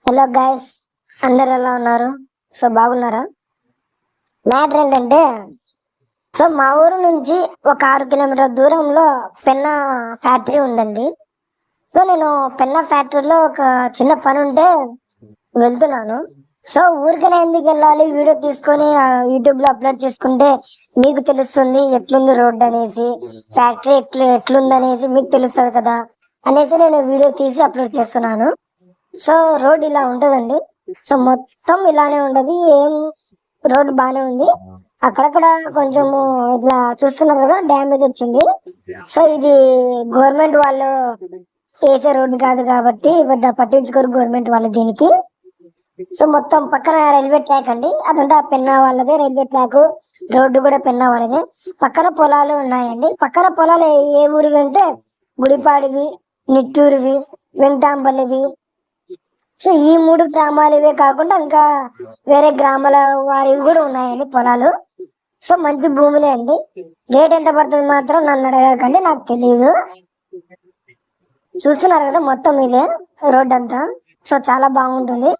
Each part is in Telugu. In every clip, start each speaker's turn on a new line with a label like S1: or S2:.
S1: హలో గైస్, అందరు ఎలా ఉన్నారు? సో బాగున్నారా? మ్యాటర్ ఏంటంటే, మా ఊరు నుంచి ఒక 6 కిలోమీటర్ల దూరంలో పెన్నా ఫ్యాక్టరీ ఉందండి. నేను పెన్నా ఫ్యాక్టరీలో ఒక చిన్న పని ఉంటే వెళ్తున్నాను. ఊరికనే ఎందుకు వెళ్ళాలి, వీడియో తీసుకొని యూట్యూబ్లో అప్లోడ్ చేసుకుంటే మీకు తెలుస్తుంది ఎట్లుంది రోడ్ అనేసి, ఫ్యాక్టరీ ఎట్లుంది అనేసి మీకు తెలుస్తుంది కదా అనేసి నేను వీడియో తీసి అప్లోడ్ చేస్తున్నాను. రోడ్ ఇలా ఉంటుందండి. మొత్తం ఇలానే ఉండదు, ఏం రోడ్ బాగానే ఉంది. అక్కడక్కడ కొంచెము ఇట్లా చూస్తున్నారు కదా, డ్యామేజ్ వచ్చింది. ఇది గవర్నమెంట్ వాళ్ళు వేసే రోడ్డు కాదు కాబట్టి పెద్ద పట్టించుకోరు గవర్నమెంట్ వాళ్ళు దీనికి. మొత్తం పక్కన రైల్వే ట్రాక్ అండి, అదంతా పెన్నా వాళ్ళదే రైల్వే ట్రాక్. రోడ్డు కూడా పెన్నా వాళ్ళదే. పక్కన పొలాలు ఉన్నాయండి. పక్కన పొలాలు ఏ ఊరివి అంటే గుడిపాడివి, నిట్టూరువి, వెంకటాంపల్లివి. ఈ 3 గ్రామాలు ఇవే కాకుండా ఇంకా వేరే గ్రామాల వారివి కూడా ఉన్నాయండి పొలాలు. మంచి భూములే అండి. రేట్ ఎంత పడుతుంది మాత్రం నన్ను అడగకండి, నాకు తెలియదు. చూస్తున్నారు కదా మొత్తం ఇదే రోడ్ అంతా. చాలా బాగుంటుంది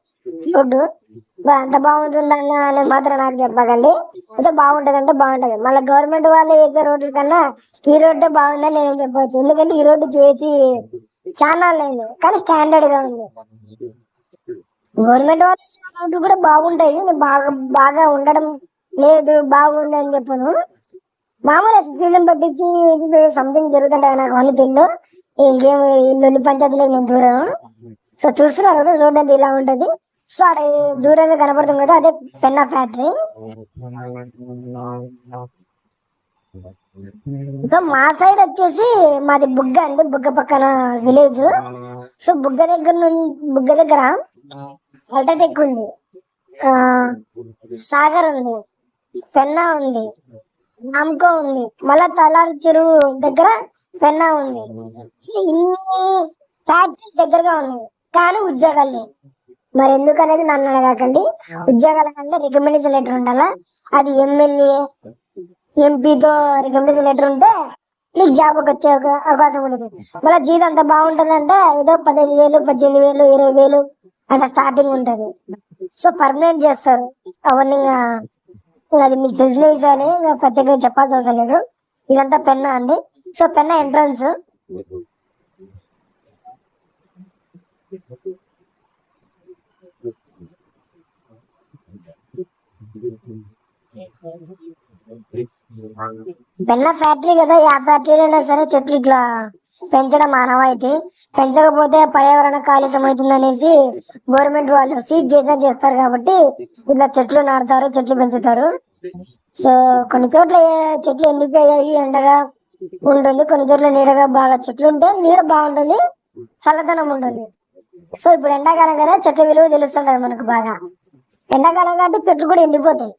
S1: రోడ్డు. మరి అంత బాగుంటుందన్న అనేది మాత్రం నాకు చెప్పకండి. అయితే బాగుంటది అంటే బాగుంటది. మళ్ళీ గవర్నమెంట్ వాళ్ళు వేసే రోడ్ల కన్నా ఈ రోడ్డే బాగుందని నేను చెప్పవచ్చు. ఎందుకంటే ఈ రోడ్డు చేసి చాలా లేదు, కానీ స్టాండర్డ్ గా ఉంది. గవర్నమెంట్ వాళ్ళు రోడ్డు కూడా బాగుంటాయి, బాగా బాగా ఉండడం లేదు బాగుంది అని చెప్పను. మామూలు ఫీల్డ్ పట్టించి సంథింగ్ జరుగుతుంటాయి నాకు అన్ని పిల్లలు. ఇంకేం ఇల్లు పంచాయతీలో నేను దూరం. చూస్తున్నారు కదా రోడ్ అంతా ఇలా ఉంటది. అక్కడ దూరంగా కనపడుతుంది కదా, అదే పెన్నా ఫ్యాక్టరీ. మా సైడ్ వచ్చేసి మాది బుగ్గ అండి, బుగ్గ పక్కన విలేజ్. బుగ్గ దగ్గర అల్ట్రాటెక్ ఉంది, సాగర్ ఉంది, పెన్నా ఉంది, నామకో ఉంది, మళ్ళా తలారి చెరువు దగ్గర పెన్నా ఉంది. ఇన్ని ఫ్యాక్టరీస్ దగ్గరగా ఉన్నాయి, కానీ ఉద్యోగాలు మరి ఎందుకు అనేది నన్ను అడగకండి. ఉద్యోగాల కంటే రికమెండేషన్ లెటర్ ఉండాలా. అది ఎమ్మెల్యే ఎంపీతో రికమెండేషన్ లెటర్ ఉంటే నీకు జాబ్ వచ్చే అవకాశం ఉండదు. మళ్ళీ జీతం అంత బాగుంటుందంటే ఏదో 15,000, 18,000, 20,000 అట్లా స్టార్టింగ్ ఉంటుంది. పర్మనెంట్ చేస్తారు అవన్నీ. అది మీకు తెలిసిన విషయాన్ని ప్రత్యేకంగా చెప్పాల్సిన అవసరం లేదు. ఇదంతా పెన్నా అండి. పెన్నా ఎంట్రన్స్. పెన్నా ఫ్యాక్టరీ కదా, ఆ ఫ్యాక్టరీలో అయినా సరే చెట్లు ఇట్లా పెంచడం మానవాయితీ. పెంచకపోతే పర్యావరణ కాలుష్యం అవుతుంది అనేసి గవర్నమెంట్ వాళ్ళు సీజ్ చేసినా చేస్తారు కాబట్టి ఇట్లా చెట్లు నాటుతారు, చెట్లు పెంచుతారు. కొన్ని చోట్ల చెట్లు ఎండిపోయాయి, ఎండగా ఉంటుంది. కొన్ని చోట్ల నీడగా బాగా చెట్లు ఉంటే నీడ బాగుంటుంది, చల్లదనం ఉంటుంది. ఇప్పుడు ఎండాకాలం కదా, చెట్ల విలువ తెలుస్తుంటది మనకు బాగా. ఎండాకాలం కాబట్టి చెట్లు కూడా ఎండిపోతాయి.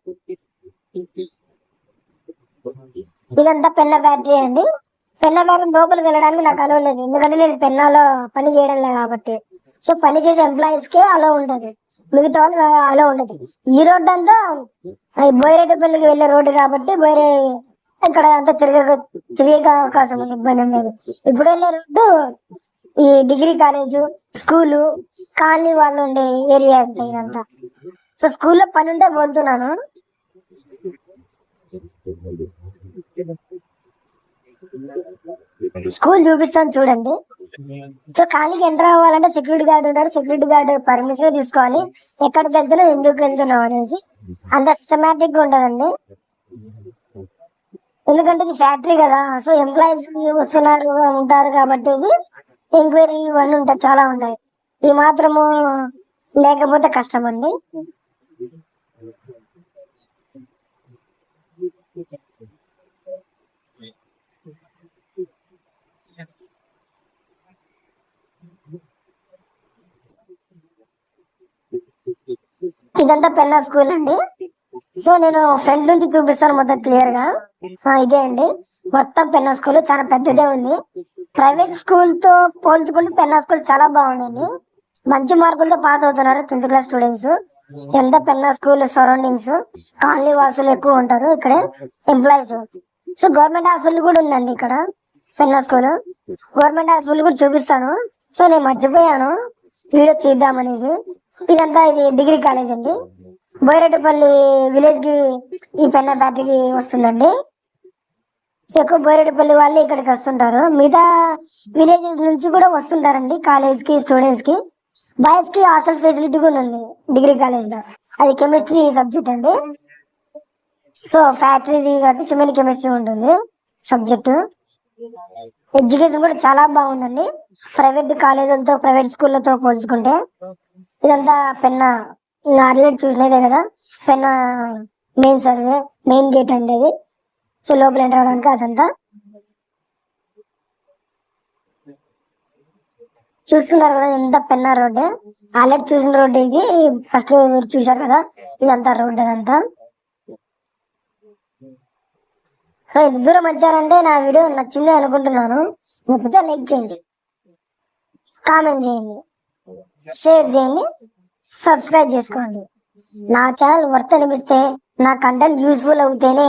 S1: ఇదంతా పెన్నా ఫ్యాక్టరీ అండి. పెన్నా ఫ్యాక్టరీ లోపలికి వెళ్ళడానికి నాకు అలవ్ లేదు, ఎందుకంటే నేను పెన్నాలో పని చేయడం లేదు కాబట్టి. పని చేసే ఎంప్లాయీస్ కే అలో ఉంటది, మిగతా వాళ్ళు అలో ఉండదు. ఈ రోడ్డు అంతా బోయిరెడ్డిపల్లికి వెళ్ళే రోడ్డు కాబట్టి ఇక్కడ అంతా తిరిగే అవకాశం ఉంది, ఇబ్బంది లేదు. ఇప్పుడు వెళ్ళే రోడ్డు ఈ డిగ్రీ కాలేజు, స్కూలు, కాలనీ వాళ్ళు ఉండే ఏరియా అంతా ఇదంతా. స్కూల్లో పని ఉంటే వెళ్తున్నాను. స్కూల్ చూపిస్తాను చూడండి. ఖాళీకి ఎంటర్ అవ్వాలంటే సెక్యూరిటీ గార్డ్ ఉంటాడు, సెక్యూరిటీ గార్డ్ పర్మిషన్ తీసుకోవాలి, ఎక్కడికి వెళ్తున్నావు ఎందుకు వెళ్తున్నావు అనేసి. అంత సిస్టమేటిక్ గా ఉంటదండి, ఎందుకంటే ఇది ఫ్యాక్టరీ కదా. ఎంప్లాయీస్ వస్తున్నారు ఉంటారు కాబట్టి ఎంక్వైరీ ఇవన్నీ ఉంటాయి, చాలా ఉంటాయి. ఈ మాత్రము లేకపోతే కష్టం అండి. ఇదంతా పెన్నా స్కూల్ అండి. నేను ఫ్రంట్ నుంచి చూపిస్తాను మొత్తం క్లియర్ గా. ఇదే అండి మొత్తం పెన్నా స్కూల్, చాలా పెద్దదే ఉంది. ప్రైవేట్ స్కూల్ తో పోల్చుకుంటే పెన్నా స్కూల్ చాలా బాగుందండి. మంచి మార్కులతో పాస్ అవుతున్నారు 10th క్లాస్ స్టూడెంట్స్. ఎంత పెన్నా స్కూల్ సరౌండింగ్స్ కాలనీ వాసులు ఎక్కువ ఉంటారు ఇక్కడే, ఎంప్లాయీస్. గవర్నమెంట్ హాస్పిటల్ కూడా ఉందండి ఇక్కడ పెన్నా స్కూల్. గవర్నమెంట్ హాస్పిటల్ కూడా చూపిస్తాను. నేను మర్చిపోయాను వీడియో తీద్దామనేసి. ఇదంతా ఇది డిగ్రీ కాలేజ్ అండి. బోయిరెడ్డిపల్లి విలేజ్ కి ఈ పెన్నా ఫ్యాక్టరీకి వస్తుందండి. సో ఎక్కువ బోయిరెడ్డిపల్లి వాళ్ళు ఇక్కడికి వస్తుంటారు. మిగతా విలేజెస్ నుంచి కూడా వస్తుంటారండి కాలేజ్ కి, స్టూడెంట్స్ కి. బాయ్స్ కి హాస్టల్ ఫెసిలిటీ కూడా ఉంది డిగ్రీ కాలేజ్ లో. అది కెమిస్ట్రీ సబ్జెక్ట్ అండి. సో ఫ్యాక్టరీది కాబట్టి సిమెంట్ కెమిస్ట్రీ ఉంటుంది సబ్జెక్టు. ఎడ్యుకేషన్ కూడా చాలా బాగుందండి. ప్రైవేట్ కాలేజీలతో, ప్రైవేట్ స్కూళ్ళతో పోల్చుకుంటే. ఇదంతా పెన్నా ఆల్రెడీ చూసినదే కదా, Penna main survey, main gate అండి అది. సో లోపల ఎంటర్ అవడానికి అదంతా చూస్తున్నారు కదా, ఎంత పెన్నా రోడ్డు. ఆల్రెడీ చూసిన రోడ్డు ఇది, ఫస్ట్ చూసారు కదా, ఇదంతా రోడ్డు అదంతా. సో ఇంత దూరం వచ్చారంటే నా వీడియో నచ్చింది అనుకుంటున్నాను. నచ్చితే లైక్ చేయండి, కామెంట్ చేయండి, షేర్ చేయండి, సబ్స్క్రైబ్ చేసుకోండి. నా ఛానల్ వర్త్ అనిపిస్తే, నా కంటెంట్ యూస్ఫుల్ అవుతేనే